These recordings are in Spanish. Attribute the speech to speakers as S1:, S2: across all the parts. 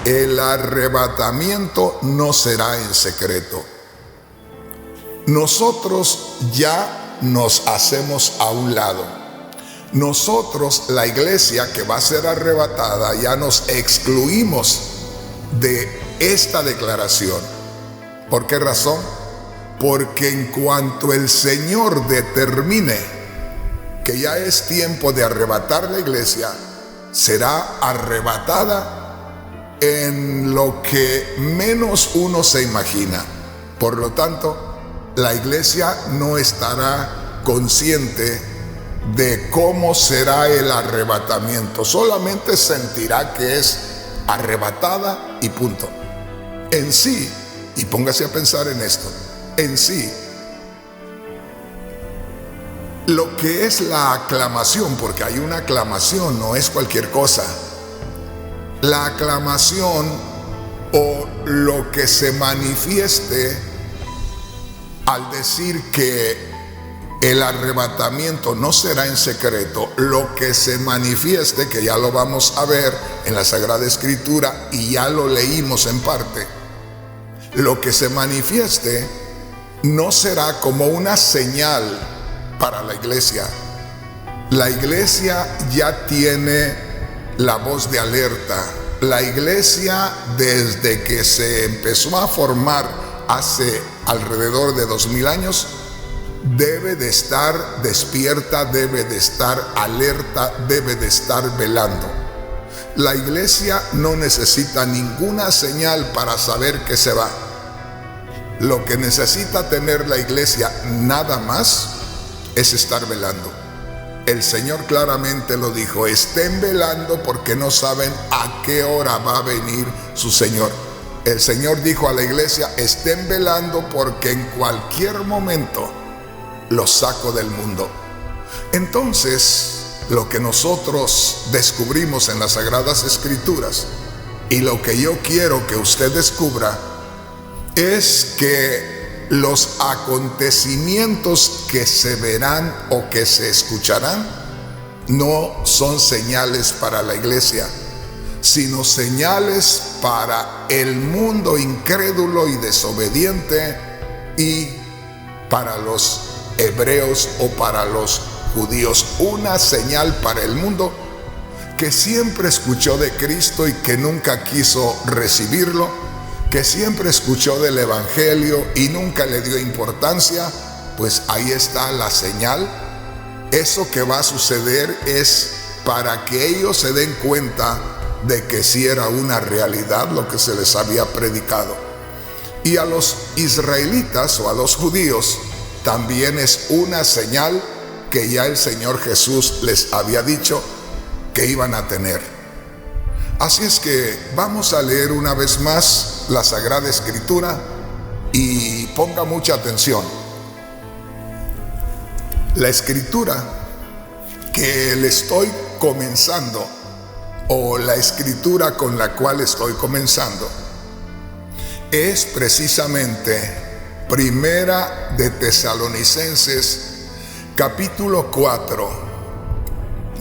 S1: el arrebatamiento no será en secreto. Nosotros ya nos hacemos a un lado. Nosotros, la iglesia que va a ser arrebatada, ya nos excluimos de esta declaración. ¿Por qué razón? Porque en cuanto el Señor determine que ya es tiempo de arrebatar la iglesia, será arrebatada en lo que menos uno se imagina. Por lo tanto, la iglesia no estará consciente de cómo será el arrebatamiento. Solamente sentirá que es arrebatada y punto. En sí, y póngase a pensar en esto, en sí, lo que es la aclamación, porque hay una aclamación, no es cualquier cosa. La aclamación o lo que se manifieste al decir que el arrebatamiento no será en secreto, lo que se manifieste, que ya lo vamos a ver en la Sagrada Escritura y ya lo leímos en parte, lo que se manifieste no será como una señal para la iglesia. La iglesia ya tiene la voz de alerta. La iglesia, desde que se empezó a formar hace alrededor de 2000 años, debe de estar despierta, debe de estar alerta, debe de estar velando. La iglesia no necesita ninguna señal para saber que se va. Lo que necesita tener la iglesia nada más es estar velando. El Señor claramente lo dijo: estén velando porque no saben a qué hora va a venir su Señor. El Señor dijo a la iglesia: estén velando porque en cualquier momento los saco del mundo. Entonces, lo que nosotros descubrimos en las Sagradas Escrituras y lo que yo quiero que usted descubra es que los acontecimientos que se verán o que se escucharán no son señales para la iglesia, sino señales para el mundo incrédulo y desobediente y para los hebreos o para los judíos. Una señal para el mundo que siempre escuchó de Cristo y que nunca quiso recibirlo, que siempre escuchó del Evangelio y nunca le dio importancia. Pues ahí está la señal. Eso que va a suceder es para que ellos se den cuenta de que sí era una realidad lo que se les había predicado. Y a los israelitas o a los judíos también es una señal que ya el Señor Jesús les había dicho que iban a tener. Así es que vamos a leer una vez más la Sagrada Escritura y ponga mucha atención. La escritura que le estoy comenzando, o la escritura con la cual estoy comenzando, es precisamente Primera de Tesalonicenses, capítulo 4,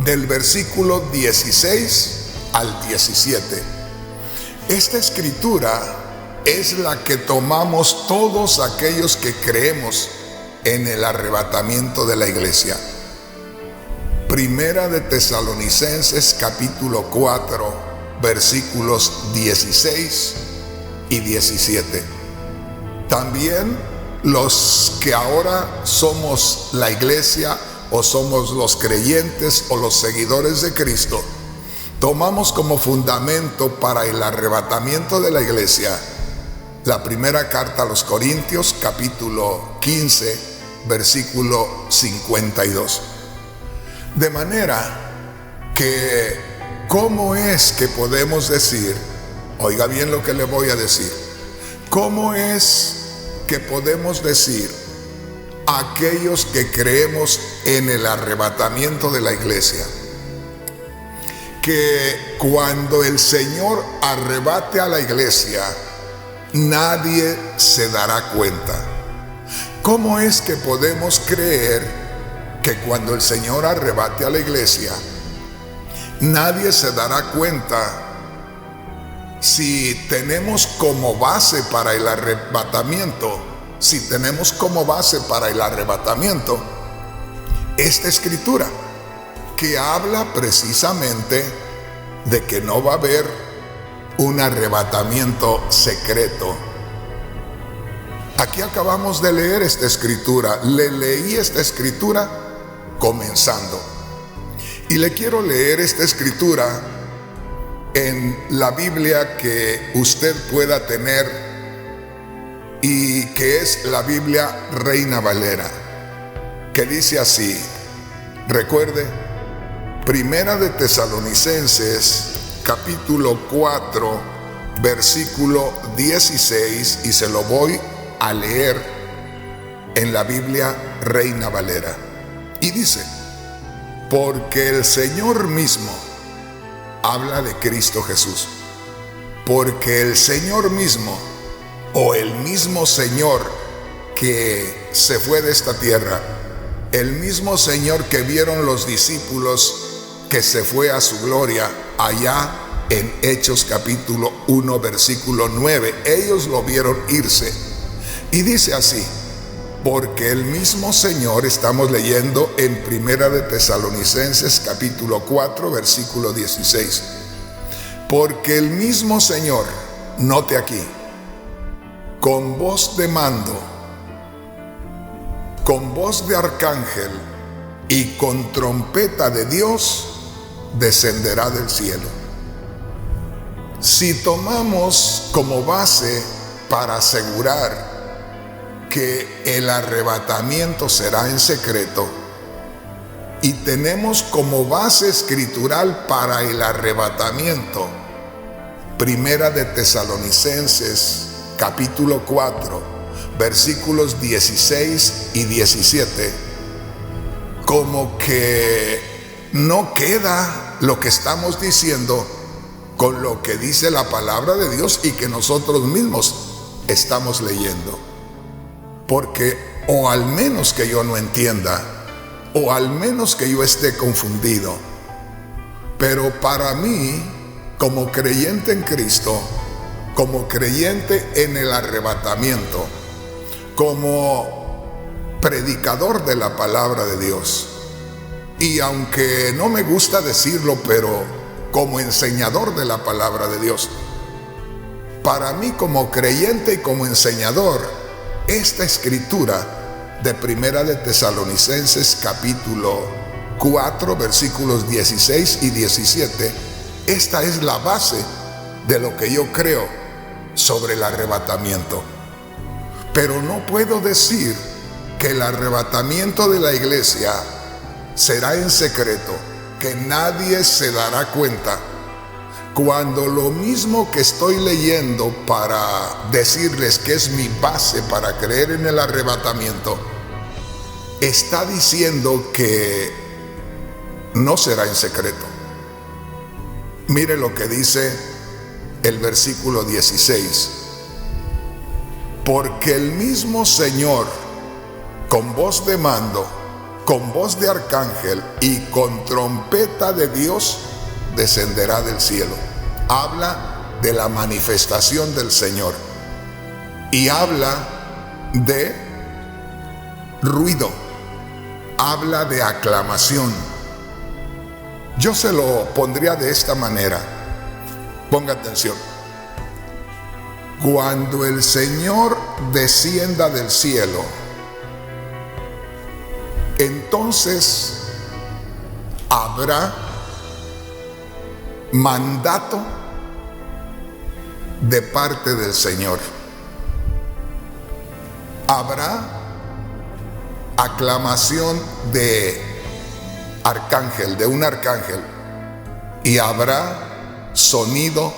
S1: del versículo 16 al 17. Esta escritura es la que tomamos todos aquellos que creemos en el arrebatamiento de la iglesia. Primera de Tesalonicenses capítulo 4, versículos 16 y 17. También los que ahora somos la iglesia o somos los creyentes o los seguidores de Cristo, tomamos como fundamento para el arrebatamiento de la iglesia la primera carta a los Corintios capítulo 15, versículo 52. De manera que, ¿cómo es que podemos decir? Oiga bien lo que le voy a decir. ¿Cómo es que podemos decir aquellos que creemos en el arrebatamiento de la iglesia que cuando el Señor arrebate a la iglesia nadie se dará cuenta? ¿Cómo es que podemos creer que cuando el Señor arrebate a la iglesia nadie se dará cuenta si tenemos como base para el arrebatamiento, esta escritura que habla precisamente de que no va a haber un arrebatamiento secreto. Aquí acabamos de leer esta escritura. Le leí esta escritura comenzando. Y le quiero leer esta escritura en la Biblia que usted pueda tener y que es la Biblia Reina Valera, que dice así. Recuerde, Primera de Tesalonicenses, capítulo 4, versículo 16, y se lo voy a leer en la Biblia Reina Valera. Y dice: porque el Señor mismo, habla de Cristo Jesús, porque el Señor mismo, o el mismo Señor que se fue de esta tierra, el mismo Señor que vieron los discípulos que se fue a su gloria allá en Hechos capítulo 1 versículo 9, ellos lo vieron irse. Y dice así: porque el mismo Señor, estamos leyendo en Primera de Tesalonicenses capítulo 4 versículo 16, porque el mismo Señor, note aquí, con voz de mando, con voz de arcángel y con trompeta de Dios, descenderá del cielo. Si tomamos como base para asegurar que el arrebatamiento será en secreto, y tenemos como base escritural para el arrebatamiento Primera de Tesalonicenses capítulo 4 versículos 16 y 17, como que no queda lo que estamos diciendo con lo que dice la palabra de Dios y que nosotros mismos estamos leyendo. Porque, o al menos que yo no entienda, o al menos que yo esté confundido, pero para mí, como creyente en Cristo, como creyente en el arrebatamiento, como predicador de la palabra de Dios, y aunque no me gusta decirlo, pero como enseñador de la palabra de Dios, para mí como creyente y como enseñador, esta escritura de Primera de Tesalonicenses capítulo 4 versículos 16 y 17, esta es la base de lo que yo creo sobre el arrebatamiento. Pero no puedo decir que el arrebatamiento de la iglesia será en secreto, que nadie se dará cuenta, cuando lo mismo que estoy leyendo para decirles que es mi base para creer en el arrebatamiento, está diciendo que no será en secreto. Mire lo que dice el versículo 16. Porque el mismo Señor, con voz de mando, con voz de arcángel y con trompeta de Dios, descenderá del cielo. Habla de la manifestación del Señor y habla de ruido, habla de aclamación. Yo se lo pondría de esta manera. Ponga atención. Cuando el Señor descienda del cielo, entonces habrá mandato de parte del Señor. Habrá aclamación de arcángel, de un arcángel, y habrá sonido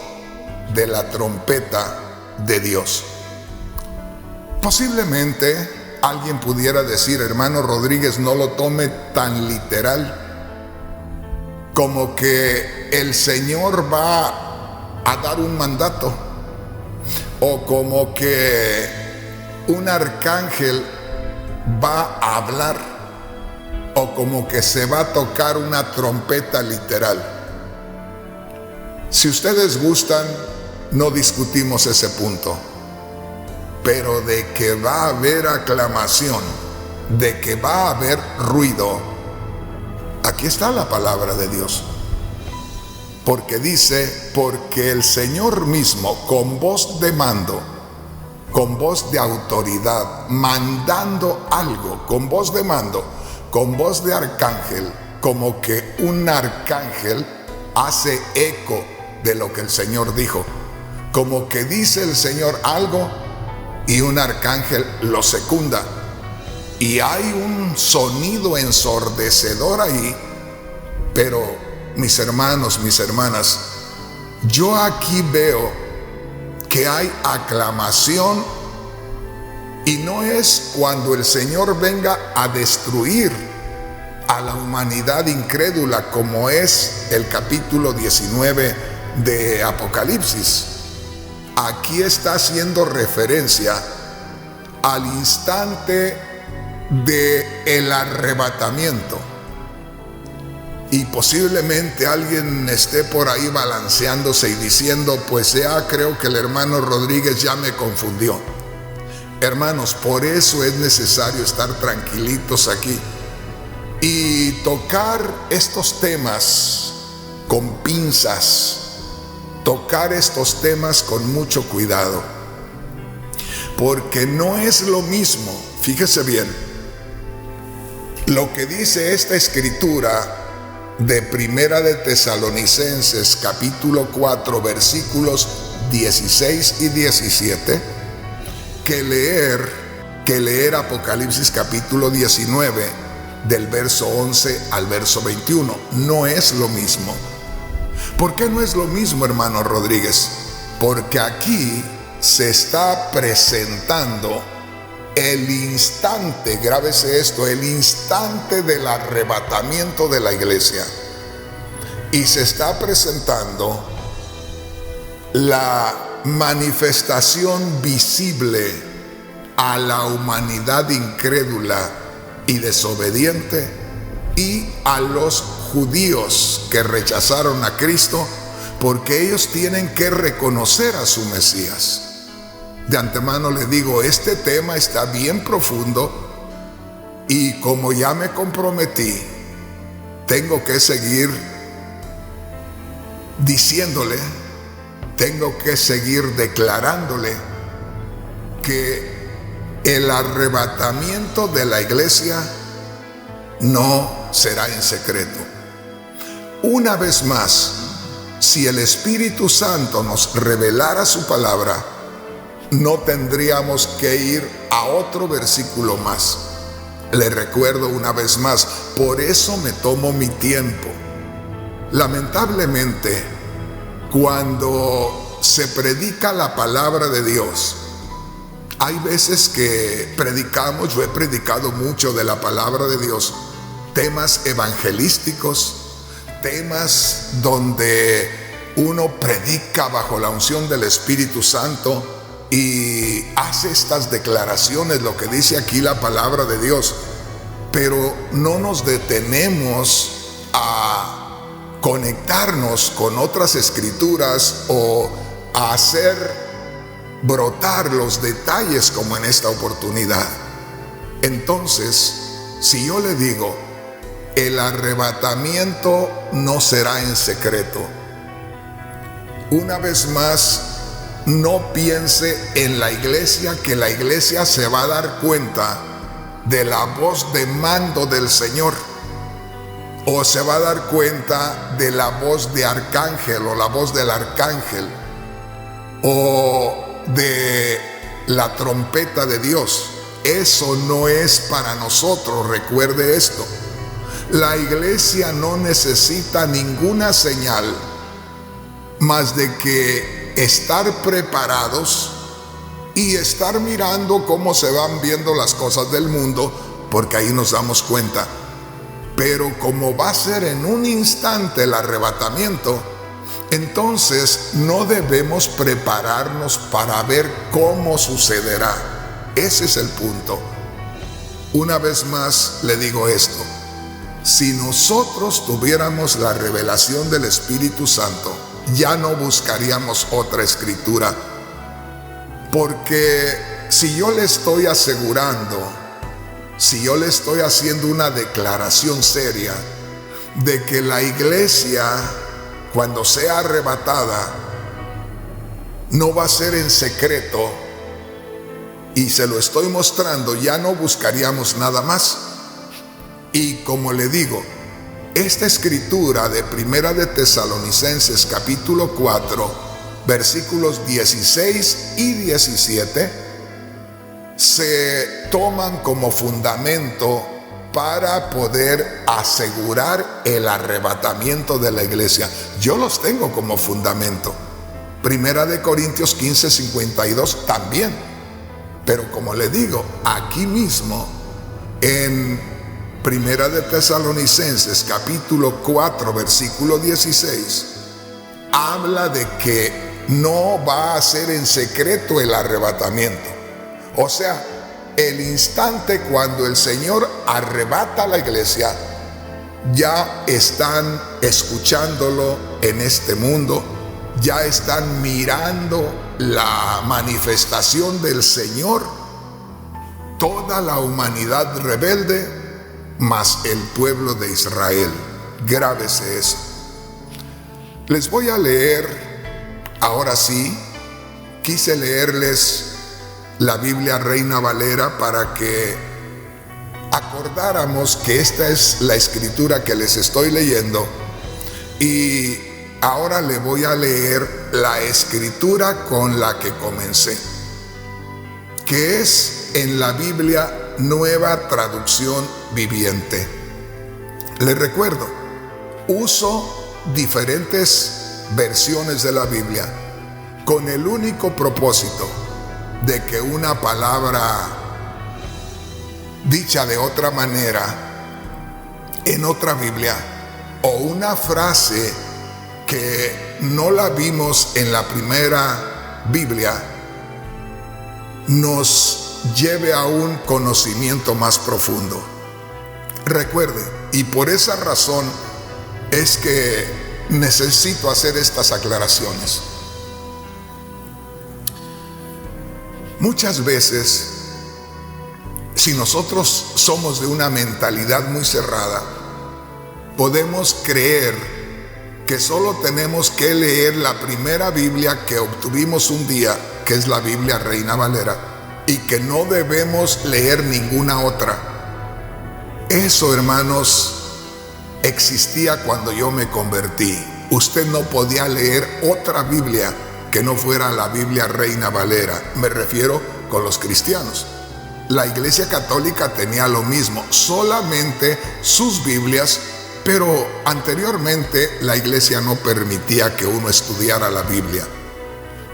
S1: de la trompeta de Dios. Posiblemente alguien pudiera decir: hermano Rodríguez, no lo tome tan literal, como que el Señor va a dar un mandato, o como que un arcángel va a hablar, o como que se va a tocar una trompeta literal. Si ustedes gustan, no discutimos ese punto. Pero de que va a haber aclamación, de que va a haber ruido, aquí está la palabra de Dios. Porque dice, porque el Señor mismo, con voz de mando, con voz de autoridad, mandando algo, con voz de mando, con voz de arcángel, como que un arcángel hace eco de lo que el Señor dijo. Como que dice el Señor algo y un arcángel lo secunda. Y hay un sonido ensordecedor ahí. Pero mis hermanos, mis hermanas, yo aquí veo que hay aclamación, y no es cuando el Señor venga a destruir a la humanidad incrédula, como es el capítulo 19 de Apocalipsis. Aquí está haciendo referencia al instante del arrebatamiento. Y posiblemente alguien esté por ahí balanceándose y diciendo, pues ya creo que el hermano Rodríguez ya me confundió. Hermanos, por eso es necesario estar tranquilitos aquí y tocar estos temas con pinzas, tocar estos temas con mucho cuidado, porque no es lo mismo. Fíjese bien lo que dice esta escritura de Primera de Tesalonicenses capítulo 4 versículos 16 y 17 que leer Apocalipsis capítulo 19 del verso 11 al verso 21. No es lo mismo. ¿Por qué no es lo mismo, hermano Rodríguez? Porque aquí se está presentando el instante, grábese esto, el instante del arrebatamiento de la iglesia. Y se está presentando la manifestación visible a la humanidad incrédula y desobediente y a los judíos que rechazaron a Cristo, porque ellos tienen que reconocer a su Mesías. De antemano les digo, este tema está bien profundo y como ya me comprometí, tengo que seguir diciéndole, tengo que seguir declarándole que el arrebatamiento de la iglesia no será en secreto. Una vez más, si el Espíritu Santo nos revelara su palabra, no tendríamos que ir a otro versículo más. Le recuerdo una vez más, por eso me tomo mi tiempo. Lamentablemente, cuando se predica la palabra de Dios, hay veces que predicamos, yo he predicado mucho de la palabra de Dios, temas evangelísticos, temas donde uno predica bajo la unción del Espíritu Santo y hace estas declaraciones, lo que dice aquí la palabra de Dios, pero no nos detenemos a conectarnos con otras escrituras o a hacer brotar los detalles como en esta oportunidad. Entonces, si yo le digo, el arrebatamiento no será en secreto, una vez más, no piense en la iglesia, que la iglesia se va a dar cuenta de la voz de mando del Señor, o se va a dar cuenta de la voz de arcángel o la voz del arcángel o de la trompeta de Dios. Eso no es para nosotros, recuerde esto. La iglesia no necesita ninguna señal más de que estar preparados y estar mirando cómo se van viendo las cosas del mundo, porque ahí nos damos cuenta. Pero como va a ser en un instante el arrebatamiento, entonces no debemos prepararnos para ver cómo sucederá. Ese es el punto. Una vez más le digo esto: si nosotros tuviéramos la revelación del Espíritu Santo, ya no buscaríamos otra escritura. Porque si yo le estoy asegurando, si yo le estoy haciendo una declaración seria de que la iglesia, cuando sea arrebatada, no va a ser en secreto, y se lo estoy mostrando, ya no buscaríamos nada más. Y como le digo, esta escritura de Primera de Tesalonicenses capítulo 4, versículos 16 y 17, se toman como fundamento para poder asegurar el arrebatamiento de la iglesia. Yo los tengo como fundamento. Primera de Corintios 15, 52 también. Pero como le digo, aquí mismo en Primera de Tesalonicenses capítulo 4 versículo 16 habla de que no va a ser en secreto el arrebatamiento. O sea, el instante cuando el Señor arrebata a la iglesia, ya están escuchándolo en este mundo, ya están mirando la manifestación del Señor, toda la humanidad rebelde, más el pueblo de Israel. Grábese eso. Les voy a leer, ahora sí, quise leerles la Biblia Reina Valera para que acordáramos que esta es la escritura que les estoy leyendo, y ahora le voy a leer la escritura con la que comencé, que es en la Biblia Nueva Traducción Viviente. Les recuerdo, uso diferentes versiones de la Biblia con el único propósito de que una palabra dicha de otra manera en otra Biblia, o una frase que no la vimos en la primera Biblia, nos lleve a un conocimiento más profundo. Recuerde, y por esa razón es que necesito hacer estas aclaraciones. Muchas veces, si nosotros somos de una mentalidad muy cerrada, podemos creer que solo tenemos que leer la primera Biblia que obtuvimos un día, que es la Biblia Reina Valera, y que no debemos leer ninguna otra. Eso, hermanos, existía cuando yo me convertí. Usted no podía leer otra Biblia que no fuera la Biblia Reina Valera. Me refiero con los cristianos. La Iglesia Católica tenía lo mismo, solamente sus Biblias, pero anteriormente la Iglesia no permitía que uno estudiara la Biblia.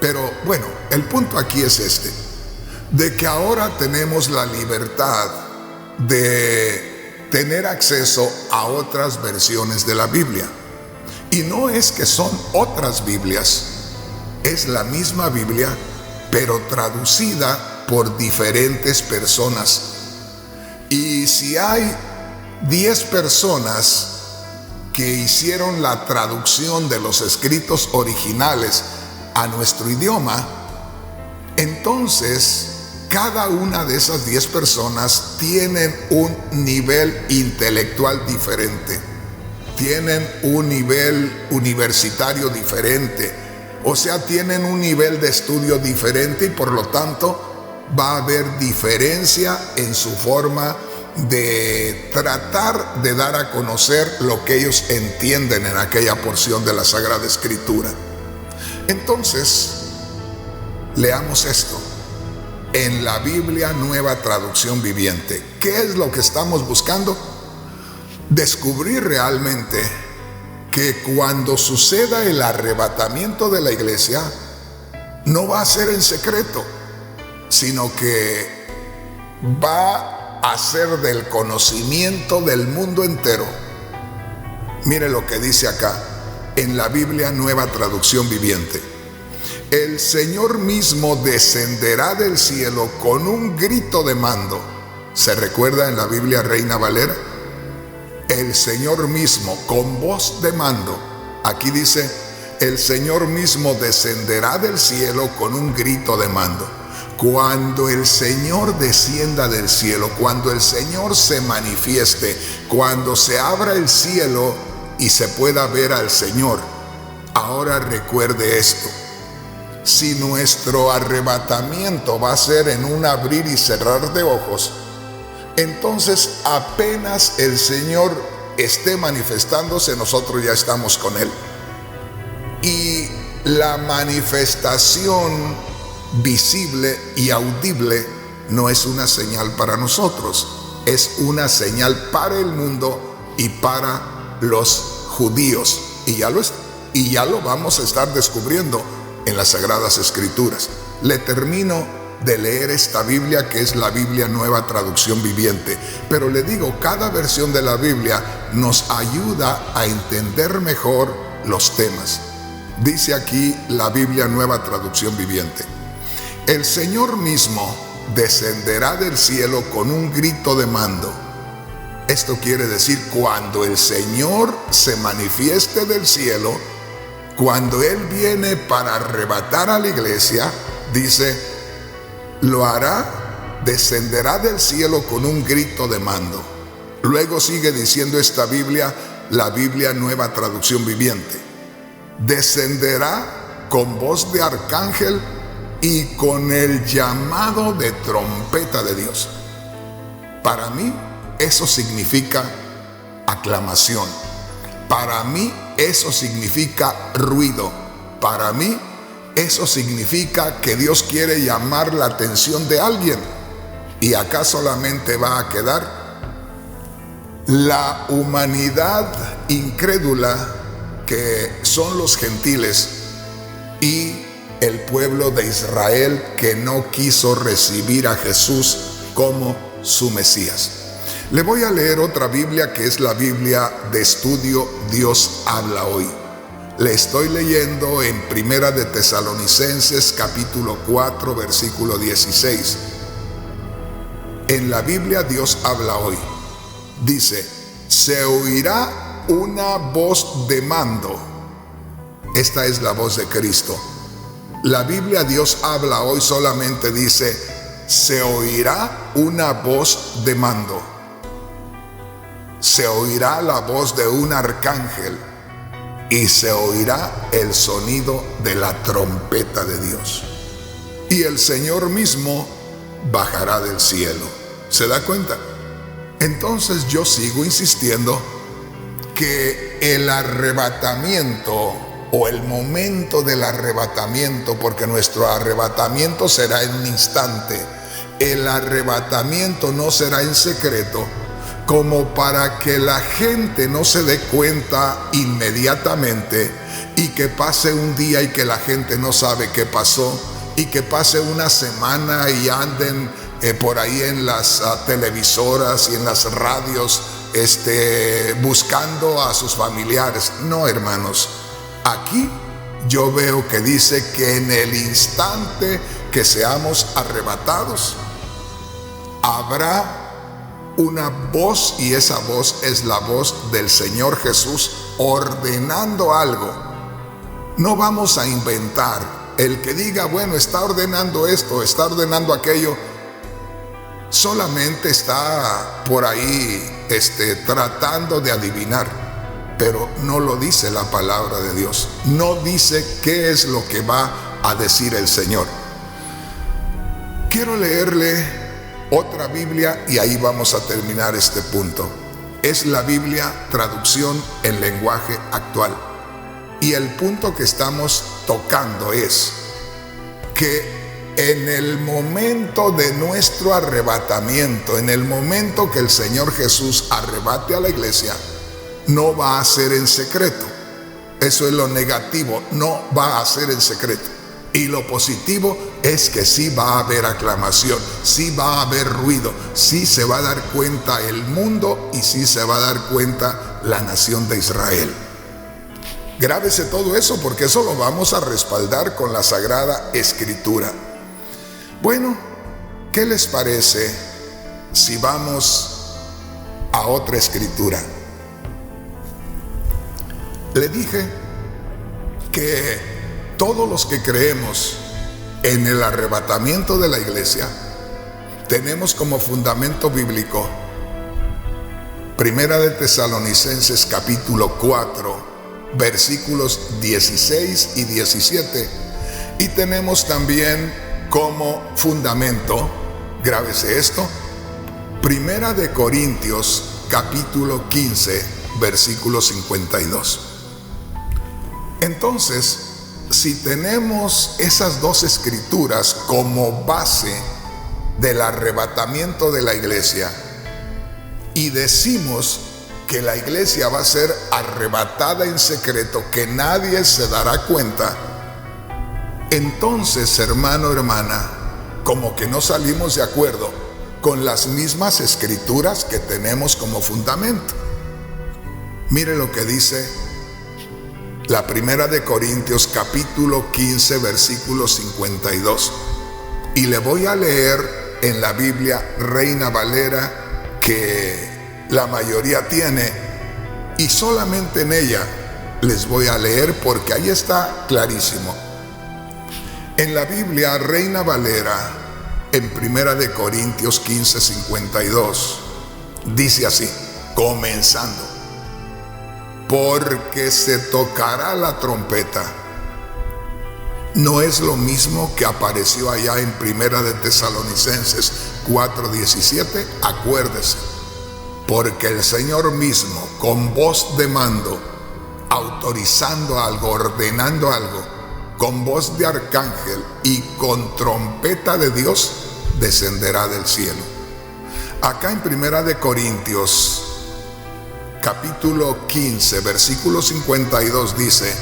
S1: Pero bueno, el punto aquí es este, de que ahora tenemos la libertad de tener acceso a otras versiones de la Biblia. Y no es que son otras Biblias, es la misma Biblia, pero traducida por diferentes personas. Y si hay 10 personas que hicieron la traducción de los escritos originales a nuestro idioma, entonces cada una de esas 10 personas tienen un nivel intelectual diferente, tienen un nivel universitario diferente, o sea, tienen un nivel de estudio diferente, y por lo tanto va a haber diferencia en su forma de tratar de dar a conocer lo que ellos entienden en aquella porción de la Sagrada Escritura. Entonces, leamos esto en la Biblia Nueva Traducción Viviente. ¿Qué es lo que estamos buscando? Descubrir realmente que cuando suceda el arrebatamiento de la iglesia, no va a ser en secreto, sino que va a ser del conocimiento del mundo entero. Mire lo que dice acá en la Biblia Nueva Traducción Viviente. El Señor mismo descenderá del cielo con un grito de mando. ¿Se recuerda en la Biblia Reina Valera? El Señor mismo con voz de mando. Aquí dice, el Señor mismo descenderá del cielo con un grito de mando. Cuando el Señor descienda del cielo, cuando el Señor se manifieste, cuando se abra el cielo y se pueda ver al Señor, ahora recuerde esto: si nuestro arrebatamiento va a ser en un abrir y cerrar de ojos, entonces apenas el Señor esté manifestándose, nosotros ya estamos con Él. Y la manifestación visible y audible no es una señal para nosotros, es una señal para el mundo y para los judíos. Y ya lo vamos a estar descubriendo en las Sagradas Escrituras. Le termino de leer esta Biblia, que es la Biblia Nueva Traducción Viviente. Pero le digo, cada versión de la Biblia nos ayuda a entender mejor los temas. Dice aquí la Biblia Nueva Traducción Viviente: el Señor mismo descenderá del cielo con un grito de mando. Esto quiere decir, cuando el Señor se manifieste del cielo, cuando Él viene para arrebatar a la iglesia, dice, lo hará, descenderá del cielo con un grito de mando. Luego sigue diciendo esta Biblia, la Biblia Nueva Traducción Viviente: descenderá con voz de arcángel y con el llamado de trompeta de Dios. Para mí eso significa aclamación. Para mí eso significa ruido. Para mí eso significa que Dios quiere llamar la atención de alguien. Y acá solamente va a quedar la humanidad incrédula, que son los gentiles, y el pueblo de Israel, que no quiso recibir a Jesús como su Mesías. Le voy a leer otra Biblia, que es la Biblia de estudio Dios habla hoy. Le estoy leyendo en Primera de Tesalonicenses capítulo 4 versículo 16. En la Biblia Dios habla hoy. Dice, se oirá una voz de mando. Esta es la voz de Cristo. La Biblia Dios habla hoy solamente dice, se oirá una voz de mando. Se oirá la voz de un arcángel y se oirá el sonido de la trompeta de Dios. Y el Señor mismo bajará del cielo. ¿Se da cuenta? Entonces yo sigo insistiendo que el arrebatamiento o el momento del arrebatamiento, porque nuestro arrebatamiento será en un instante, el arrebatamiento no será en secreto, como para que la gente no se dé cuenta inmediatamente y que pase un día y que la gente no sabe qué pasó, y que pase una semana y anden por ahí en las televisoras y en las radios buscando a sus familiares. No, hermanos, aquí yo veo que dice que en el instante que seamos arrebatados, habrá una voz, y esa voz es la voz del Señor Jesús ordenando algo. No vamos a inventar. El que diga, bueno, está ordenando esto, está ordenando aquello, solamente está por ahí tratando de adivinar, pero no lo dice la palabra de Dios. No dice qué es lo que va a decir el Señor. Quiero leerle otra Biblia y ahí vamos a terminar este punto. Es la Biblia Traducción en Lenguaje Actual. Y el punto que estamos tocando es que en el momento de nuestro arrebatamiento, en el momento que el Señor Jesús arrebate a la iglesia, no va a ser en secreto. Eso es lo negativo, no va a ser en secreto. Y lo positivo es que sí va a haber aclamación, sí va a haber ruido, sí se va a dar cuenta el mundo y sí se va a dar cuenta la nación de Israel. Grábese todo eso, porque eso lo vamos a respaldar con la Sagrada Escritura. Bueno, ¿qué les parece si vamos a otra escritura? Le dije que todos los que creemos en el arrebatamiento de la iglesia tenemos como fundamento bíblico Primera de Tesalonicenses capítulo 4, versículos 16 y 17, y tenemos también como fundamento, grábese esto, Primera de Corintios capítulo 15, versículo 52. Entonces, si tenemos esas dos escrituras como base del arrebatamiento de la iglesia y decimos que la iglesia va a ser arrebatada en secreto, que nadie se dará cuenta, entonces, hermano, hermana, como que no salimos de acuerdo con las mismas escrituras que tenemos como fundamento. Mire lo que dice la Primera de Corintios capítulo 15, versículo 52. Y le voy a leer en la Biblia Reina Valera, que la mayoría tiene, y solamente en ella les voy a leer porque ahí está clarísimo. En la Biblia Reina Valera, en Primera de Corintios 15, 52, dice así, comenzando: porque se tocará la trompeta. No es lo mismo que apareció allá en Primera de Tesalonicenses 4:17. Acuérdese, porque el Señor mismo, con voz de mando, autorizando algo, ordenando algo, con voz de arcángel y con trompeta de Dios, descenderá del cielo. Acá en Primera de Corintios capítulo 15, versículo 52 dice,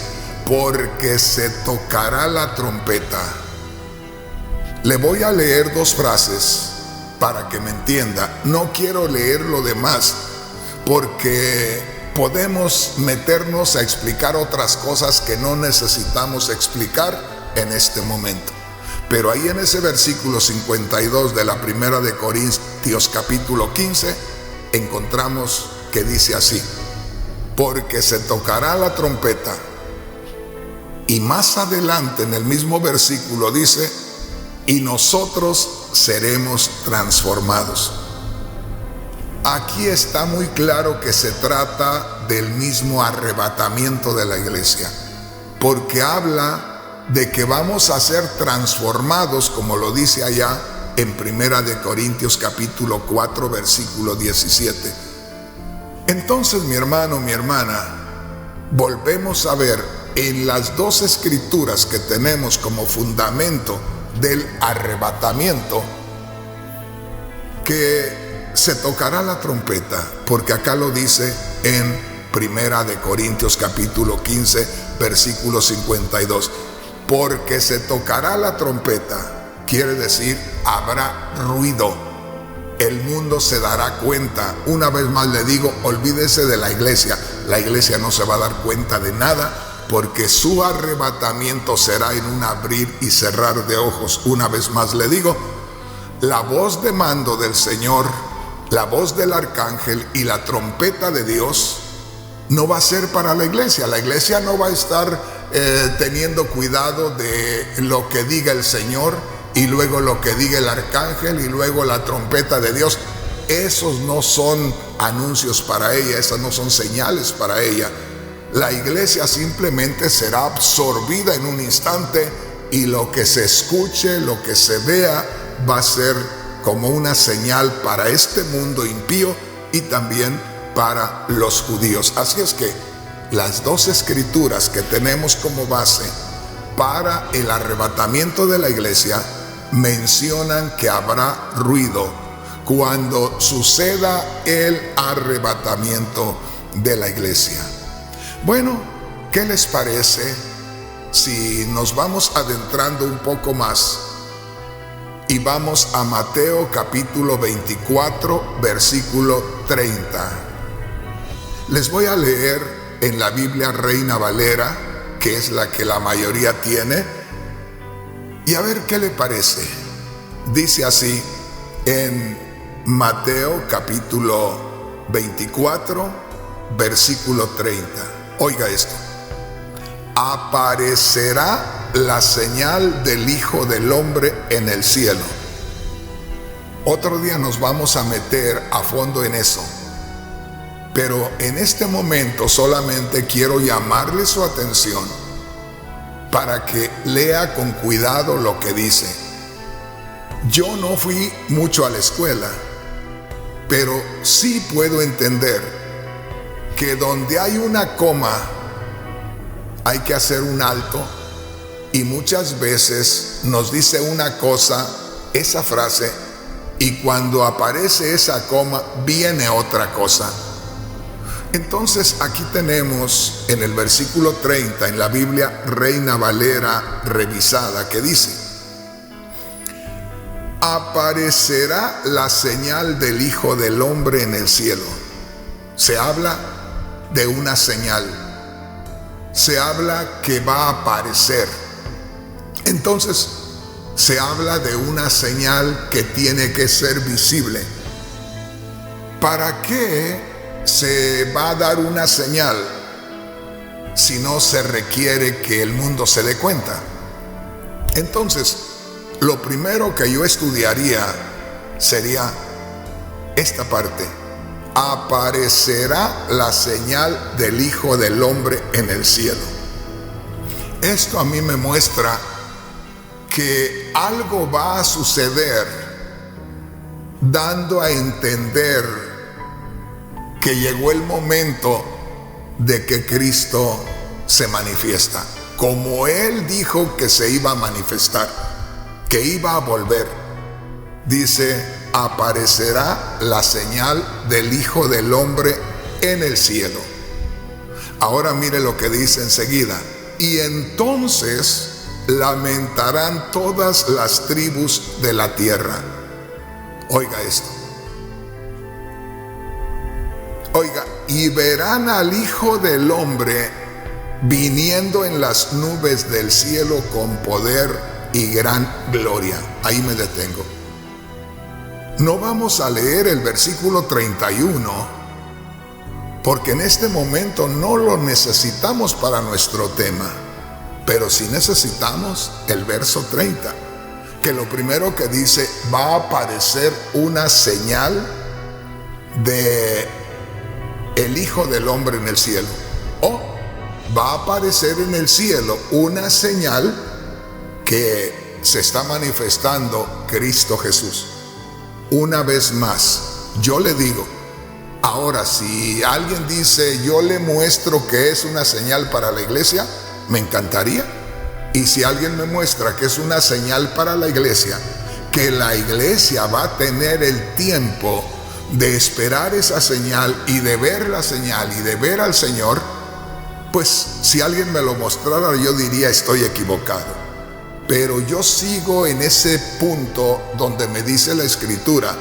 S1: porque se tocará la trompeta. Le voy a leer dos frases para que me entienda. No quiero leer lo demás porque podemos meternos a explicar otras cosas que no necesitamos explicar en este momento. Pero ahí en ese versículo 52 de la Primera de Corintios capítulo 15 encontramos que dice así, porque se tocará la trompeta. Y más adelante en el mismo versículo dice, y nosotros seremos transformados. Aquí está muy claro que se trata del mismo arrebatamiento de la iglesia, porque habla de que vamos a ser transformados, como lo dice allá en Primera de Corintios capítulo 4, versículo 17. Entonces, mi hermano, mi hermana, volvemos a ver en las dos escrituras que tenemos como fundamento del arrebatamiento que se tocará la trompeta, porque acá lo dice en Primera de Corintios capítulo 15, versículo 52. Porque se tocará la trompeta, quiere decir, habrá ruido. El mundo se dará cuenta. Una vez más le digo, olvídese de la iglesia. La iglesia no se va a dar cuenta de nada, porque su arrebatamiento será en un abrir y cerrar de ojos. Una vez más le digo, la voz de mando del Señor, la voz del arcángel y la trompeta de Dios no va a ser para la iglesia. La iglesia no va a estar teniendo cuidado de lo que diga el Señor y luego lo que diga el arcángel y luego la trompeta de Dios. Esos no son anuncios para ella, esas no son señales para ella. La iglesia simplemente será absorbida en un instante y lo que se escuche, lo que se vea, va a ser como una señal para este mundo impío y también para los judíos. Así es que las dos escrituras que tenemos como base para el arrebatamiento de la iglesia mencionan que habrá ruido cuando suceda el arrebatamiento de la iglesia. Bueno, ¿qué les parece si nos vamos adentrando un poco más y vamos a Mateo capítulo 24, versículo 30? Les voy a leer en la Biblia Reina Valera, que es la que la mayoría tiene, y a ver qué le parece. Dice así en Mateo capítulo 24, versículo 30. Oiga esto. aparecerá la señal del Hijo del Hombre en el cielo. Otro día nos vamos a meter a fondo en eso. Pero en este momento solamente quiero llamarle su atención para que lea con cuidado lo que dice. Yo no fui mucho a la escuela, pero sí puedo entender que donde hay una coma hay que hacer un alto, y muchas veces nos dice una cosa, esa frase, y cuando aparece esa coma viene otra cosa. Entonces aquí tenemos en el versículo 30 en la Biblia Reina Valera revisada, que dice: aparecerá la señal del Hijo del Hombre en el cielo. Se habla de una señal, se habla que va a aparecer. Entonces se habla de una señal que tiene que ser visible. ¿Para qué se va a dar una señal si no se requiere que el mundo se dé cuenta? Entonces, lo primero que yo estudiaría sería esta parte: aparecerá la señal del Hijo del Hombre en el cielo. Esto a mí me muestra que algo va a suceder, dando a entender que llegó el momento de que Cristo se manifiesta, como Él dijo que se iba a manifestar, que iba a volver. Dice: aparecerá la señal del Hijo del Hombre en el cielo. Ahora mire lo que dice enseguida: y entonces lamentarán todas las tribus de la tierra. Oiga esto. Oiga, y verán al Hijo del Hombre viniendo en las nubes del cielo con poder y gran gloria. Ahí me detengo. No vamos a leer el versículo 31, porque en este momento no lo necesitamos para nuestro tema, pero sí necesitamos el verso 30, que lo primero que dice: va a aparecer una señal de el Hijo del Hombre en el cielo. O va a aparecer en el cielo una señal que se está manifestando Cristo Jesús. Una vez más, yo le digo, ahora si alguien dice: yo le muestro que es una señal para la iglesia, me encantaría. Y si alguien me muestra que es una señal para la iglesia, que la iglesia va a tener el tiempo de esperar esa señal y de ver la señal y de ver al Señor, pues si alguien me lo mostrara, yo diría: estoy equivocado. Pero yo sigo en ese punto donde me dice la Escritura,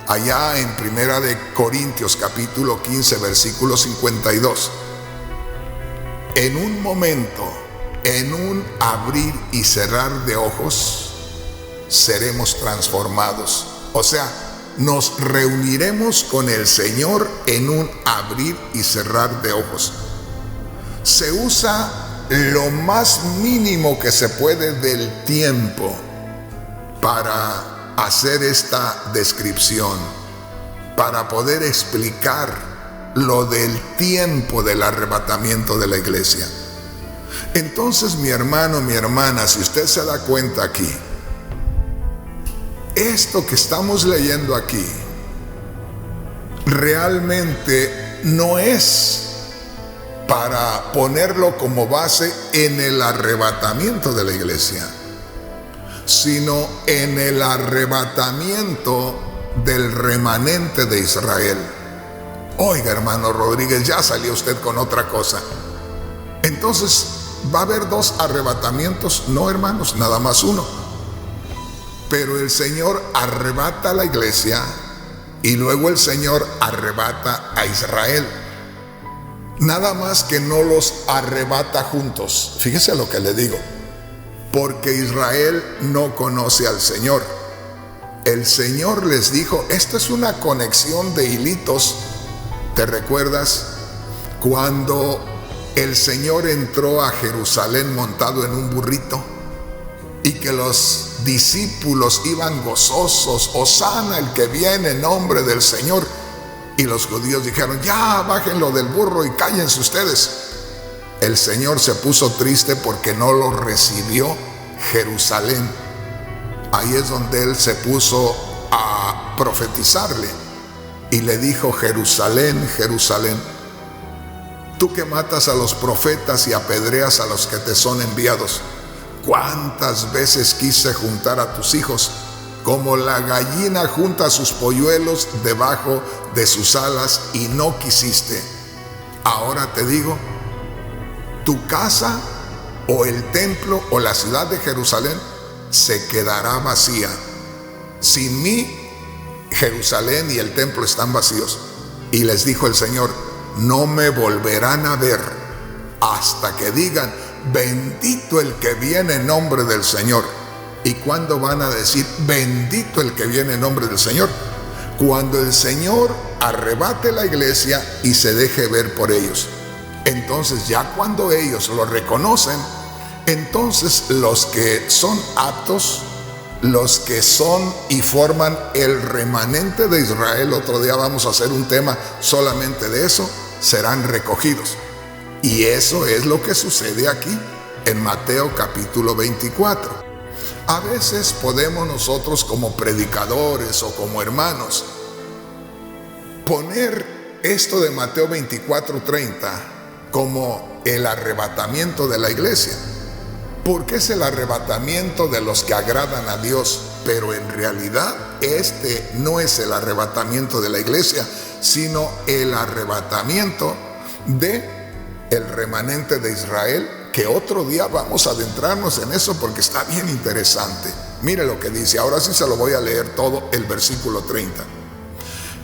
S1: allá en Primera de Corintios capítulo 15 versículo 52: en un momento, en un abrir y cerrar de ojos, seremos transformados. O sea, nos reuniremos con el Señor en un abrir y cerrar de ojos. Se usa lo más mínimo que se puede del tiempo para hacer esta descripción, para poder explicar lo del tiempo del arrebatamiento de la iglesia. Entonces, mi hermano, mi hermana, si usted se da cuenta aquí, esto que estamos leyendo aquí realmente no es para ponerlo como base en el arrebatamiento de la iglesia, sino en el arrebatamiento del remanente de Israel. Oiga, hermano Rodríguez, ya salió usted con otra cosa. Entonces, ¿va a haber dos arrebatamientos? No, hermanos, nada más uno. Pero el Señor arrebata a la iglesia y luego el Señor arrebata a Israel. Nada más que no los arrebata juntos. Fíjese lo que le digo. Porque Israel no conoce al Señor. El Señor les dijo: esta es una conexión de hilitos. ¿Te recuerdas cuando el Señor entró a Jerusalén montado en un burrito y que los discípulos iban gozosos: Hosana el que viene en nombre del Señor. Y los judíos dijeron: ya, bájenlo del burro y cállense ustedes. El Señor se puso triste porque no lo recibió Jerusalén. Ahí es donde Él se puso a profetizarle y le dijo: Jerusalén, Jerusalén, tú que matas a los profetas y apedreas a los que te son enviados, ¿cuántas veces quise juntar a tus hijos, como la gallina junta sus polluelos debajo de sus alas, y no quisiste? Ahora te digo, tu casa o el templo o la ciudad de Jerusalén se quedará vacía. Sin mí, Jerusalén y el templo están vacíos. Y les dijo el Señor: no me volverán a ver hasta que digan: bendito el que viene en nombre del Señor. ¿Y cuándo van a decir bendito el que viene en nombre del Señor? Cuando el Señor arrebate la iglesia y se deje ver por ellos. Entonces, ya cuando ellos lo reconocen, entonces los que son aptos, los que son y forman el remanente de Israel, otro día vamos a hacer un tema solamente de eso, serán recogidos. Y eso es lo que sucede aquí en Mateo capítulo 24. A veces podemos nosotros, como predicadores o como hermanos, poner esto de Mateo 24:30 como el arrebatamiento de la iglesia, porque es el arrebatamiento de los que agradan a Dios. Pero en realidad este no es el arrebatamiento de la iglesia, sino el arrebatamiento de el remanente de Israel, que otro día vamos a adentrarnos en eso porque está bien interesante. Mire lo que dice, ahora sí se lo voy a leer todo, el versículo 30.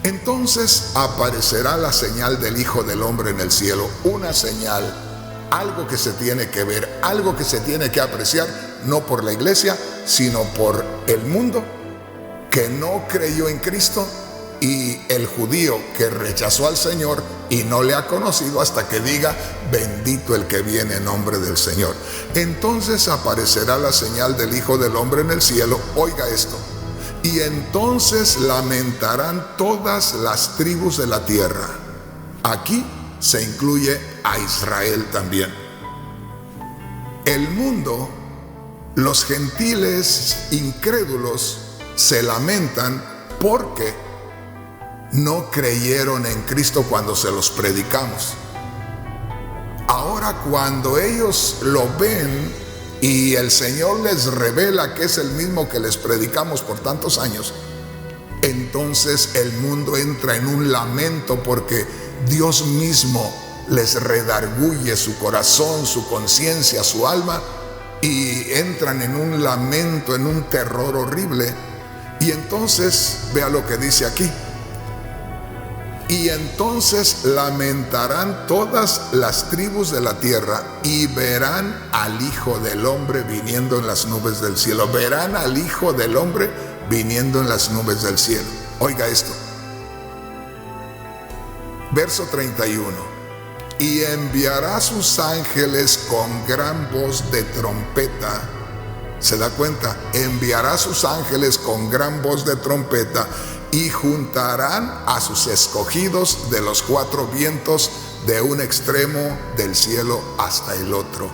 S1: Entonces aparecerá la señal del Hijo del Hombre en el cielo, una señal, algo que se tiene que ver, algo que se tiene que apreciar, no por la iglesia, sino por el mundo que no creyó en Cristo, y el judío que rechazó al Señor y no le ha conocido hasta que diga: bendito el que viene en nombre del Señor. Entonces aparecerá la señal del Hijo del Hombre en el cielo. Oiga esto: y entonces lamentarán todas las tribus de la tierra. Aquí se incluye a Israel también. El mundo, los gentiles incrédulos, se lamentan porque no creyeron en Cristo cuando se los predicamos. Ahora, cuando ellos lo ven y el Señor les revela que es el mismo que les predicamos por tantos años, entonces el mundo entra en un lamento porque Dios mismo les redarguye su corazón, su conciencia, su alma, y entran en un lamento, en un terror horrible. Y entonces, vea lo que dice aquí: y entonces lamentarán todas las tribus de la tierra y verán al Hijo del Hombre viniendo en las nubes del cielo. Verán al Hijo del Hombre viniendo en las nubes del cielo. Oiga esto. Verso 31. Y enviará sus ángeles con gran voz de trompeta. ¿Se da cuenta? Enviará sus ángeles con gran voz de trompeta y juntarán a sus escogidos de los cuatro vientos, de un extremo del cielo hasta el otro.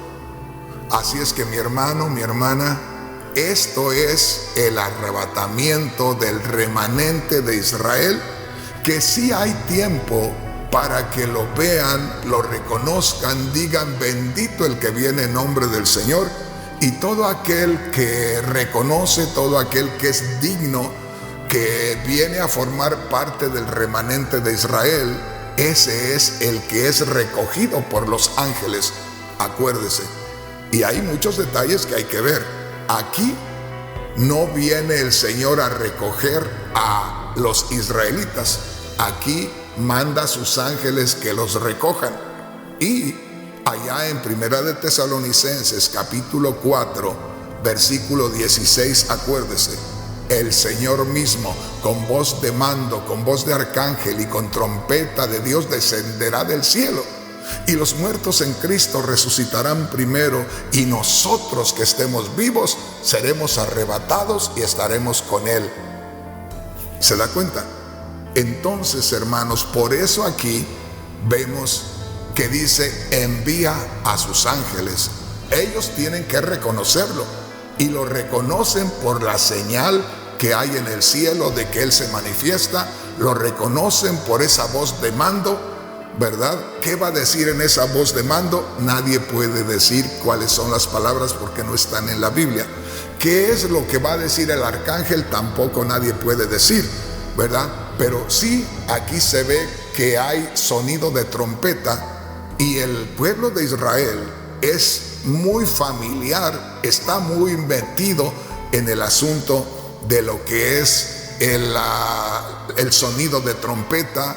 S1: Así es que, mi hermano, mi hermana, esto es el arrebatamiento del remanente de Israel, que sí hay tiempo para que lo vean, lo reconozcan, digan: bendito el que viene en nombre del Señor. Y todo aquel que reconoce, todo aquel que es digno, que viene a formar parte del remanente de Israel, ese es el que es recogido por los ángeles. Acuérdese. Y hay muchos detalles que hay que ver. Aquí no viene el Señor a recoger a los israelitas. Aquí manda a sus ángeles que los recojan. Y allá en Primera de Tesalonicenses capítulo 4 versículo 16, acuérdese: el Señor mismo, con voz de mando, con voz de arcángel y con trompeta de Dios, descenderá del cielo, Y los muertos en Cristo resucitarán primero, y nosotros que estemos vivos seremos arrebatados y estaremos con Él. ¿Se da cuenta? Entonces, hermanos, por eso aquí vemos que dice: envía a sus ángeles. Ellos tienen que reconocerlo, y lo reconocen por la señal que hay en el cielo de que Él se manifiesta. Lo reconocen por esa voz de mando, ¿verdad? ¿Qué va a decir en esa voz de mando? Nadie puede decir cuáles son las palabras porque no están en la Biblia. ¿Qué es lo que va a decir el arcángel? Tampoco nadie puede decir, ¿verdad? Pero sí, aquí se ve que hay sonido de trompeta, y el pueblo de Israel es muy familiar, está muy metido en el asunto de lo que es el sonido de trompeta,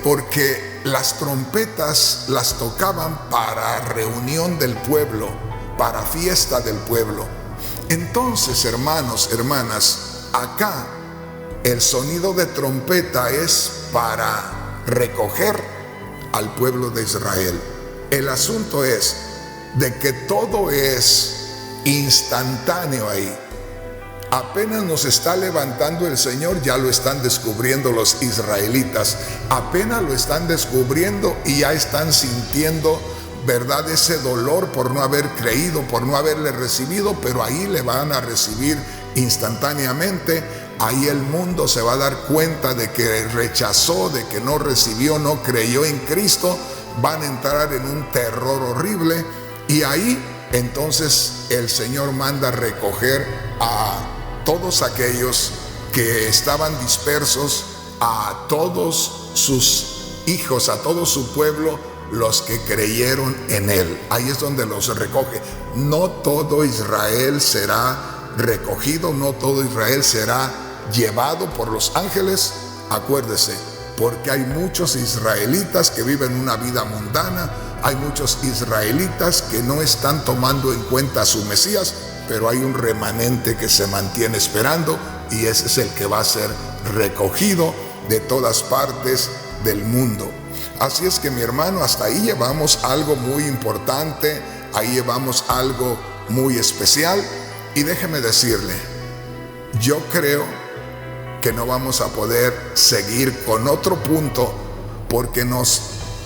S1: porque las trompetas las tocaban para reunión del pueblo, para fiesta del pueblo. Entonces, hermanos, hermanas, acá el sonido de trompeta es para recoger al pueblo de Israel. El asunto es de que todo es instantáneo ahí. Apenas nos está levantando el Señor, ya lo están descubriendo los israelitas. Apenas lo están descubriendo y ya están sintiendo, ¿verdad?, ese dolor por no haber creído, por no haberle recibido, pero ahí le van a recibir instantáneamente. Ahí el mundo se va a dar cuenta de que rechazó, de que no recibió, no creyó en Cristo. Van a entrar en un terror horrible, y ahí entonces el Señor manda recoger a todos aquellos que estaban dispersos, a todos sus hijos, a todo su pueblo, los que creyeron en Él. Ahí es donde los recoge. No todo Israel será recogido, no todo Israel será llevado por los ángeles. Acuérdese, porque hay muchos israelitas que viven una vida mundana, hay muchos israelitas que no están tomando en cuenta a su Mesías, pero hay un remanente que se mantiene esperando, y ese es el que va a ser recogido de todas partes del mundo. Así es que, mi hermano, hasta ahí llevamos algo muy importante, ahí llevamos algo muy especial, y déjeme decirle, yo creo que no vamos a poder seguir con otro punto, porque nos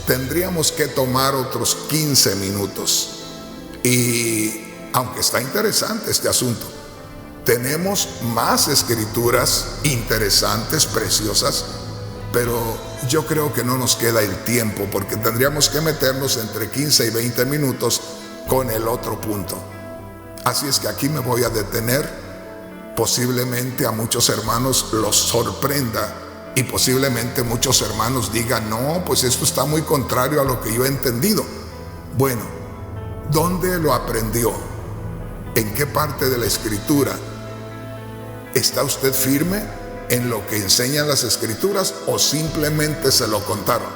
S1: tendríamos que tomar otros 15 minutos. Y aunque está interesante este asunto, tenemos más escrituras interesantes, preciosas, pero yo creo que no nos queda el tiempo, porque tendríamos que meternos entre 15 y 20 minutos con el otro punto. Así es que aquí me voy a detener. Posiblemente a muchos hermanos los sorprenda, y posiblemente muchos hermanos digan: no, pues esto está muy contrario a lo que yo he entendido. Bueno, ¿dónde lo aprendió? ¿En qué parte de la escritura? ¿Está usted firme en lo que enseñan las escrituras, o simplemente se lo contaron?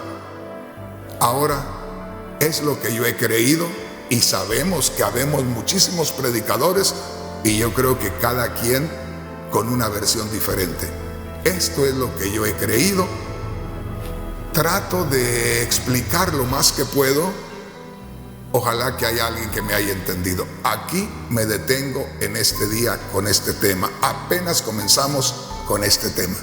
S1: Ahora, es lo que yo he creído, y sabemos que habemos muchísimos predicadores, y yo creo que cada quien con una versión diferente. Esto es lo que yo he creído. Trato de explicar lo más que puedo. Ojalá que haya alguien que me haya entendido. Aquí me detengo en este día con este tema. Apenas comenzamos con este tema.